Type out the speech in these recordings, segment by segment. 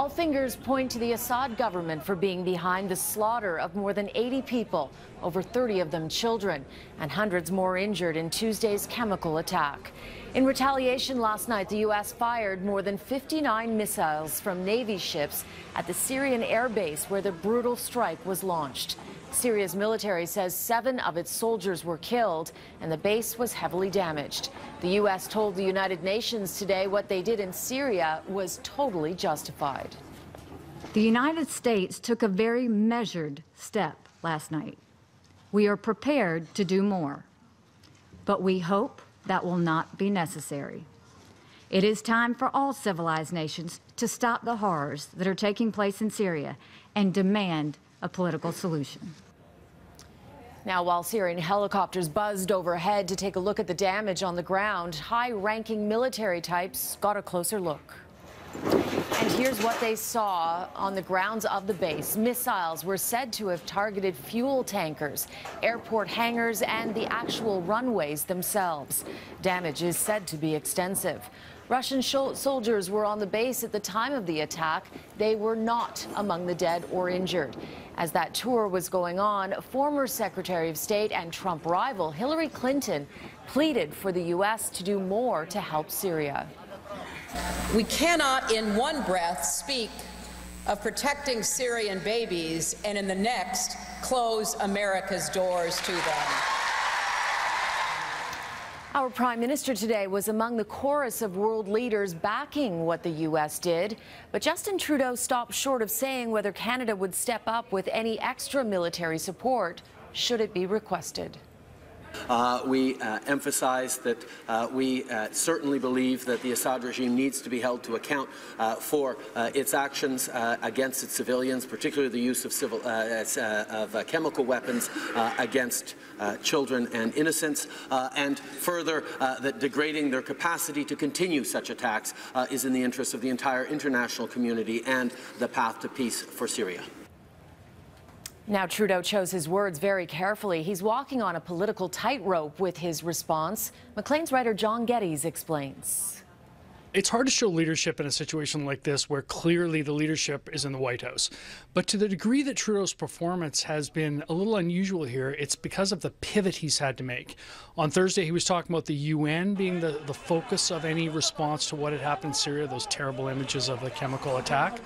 All fingers point to the Assad government for being behind the slaughter of more than 80 people, over 30 of them children, and hundreds more injured in Tuesday's chemical attack. In retaliation last night, the U.S. fired more than 59 missiles from Navy ships at the Syrian air base where the brutal strike was launched. Syria's military says 7 of its soldiers were killed and the base was heavily damaged. The U.S. told the United Nations today what they did in Syria was totally justified. The United States took a very measured step last night. We are prepared to do more, but we hope that will not be necessary. It is time for all civilized nations to stop the horrors that are taking place in Syria and demand a political solution. Now, while Syrian helicopters buzzed overhead to take a look at the damage on the ground, high-ranking military types got a closer look. And here's what they saw on the grounds of the base. Missiles were said to have targeted fuel tankers, airport hangars, and the actual runways themselves. Damage is said to be extensive. Russian soldiers were on the base at the time of the attack. They were not among the dead or injured. As that tour was going on, former Secretary of State and Trump rival Hillary Clinton pleaded for the U.S. to do more to help Syria. We cannot in one breath speak of protecting Syrian babies and in the next close America's doors to them. Our Prime Minister today was among the chorus of world leaders backing what the U.S. did, but Justin Trudeau stopped short of saying whether Canada would step up with any extra military support should it be requested. We emphasize that we certainly believe that the Assad regime needs to be held to account for its actions against its civilians, particularly the use of chemical weapons against children and innocents, and further that degrading their capacity to continue such attacks is in the interest of the entire international community and the path to peace for Syria. Now, Trudeau chose his words very carefully. He's walking on a political tightrope with his response. Maclean's writer John Geddes explains. It's hard to show leadership in a situation like this where clearly the leadership is in the White House. But to the degree that Trudeau's performance has been a little unusual here, it's because of the pivot he's had to make. On Thursday, he was talking about the UN being the focus of any response to what had happened in Syria, those terrible images of the chemical attack.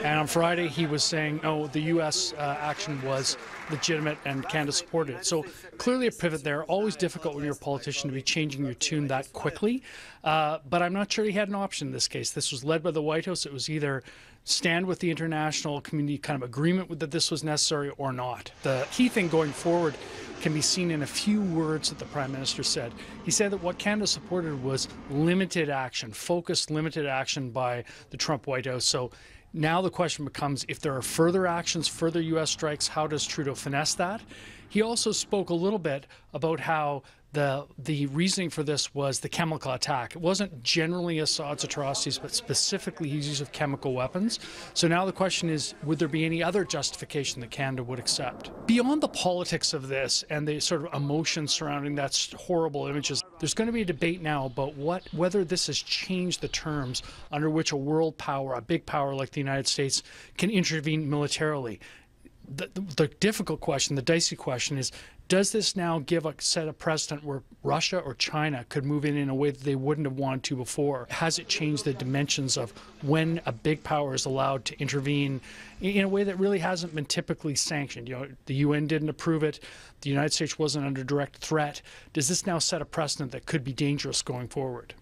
And on Friday, he was saying, no, the U.S. action was legitimate and Canada supported it. So clearly a pivot there. Always difficult when you're a politician to be changing your tune that quickly. But I'm not sure he had an option in this case. This was led by the White House. It was either stand with the international community kind of agreement with that this was necessary or not. The key thing going forward can be seen in a few words that the Prime Minister said. He said that what Canada supported was limited action, focused limited action by the Trump White House. So now the question becomes, if there are further actions, further U.S. strikes, how does Trudeau finesse that? He also spoke a little bit about how the reasoning for this was the chemical attack. It wasn't generally Assad's atrocities, but specifically his use of chemical weapons. So now the question is, would there be any other justification that Canada would accept? Beyond the politics of this and the sort of emotion surrounding that horrible images, there's going to be a debate now about whether this has changed the terms under which a world power, a big power like the United States, can intervene militarily. The difficult question, the dicey question is, does this now set a precedent where Russia or China could move in a way that they wouldn't have wanted to before? Has it changed the dimensions of when a big power is allowed to intervene in a way that really hasn't been typically sanctioned? You know, the UN didn't approve it. The United States wasn't under direct threat. Does this now set a precedent that could be dangerous going forward?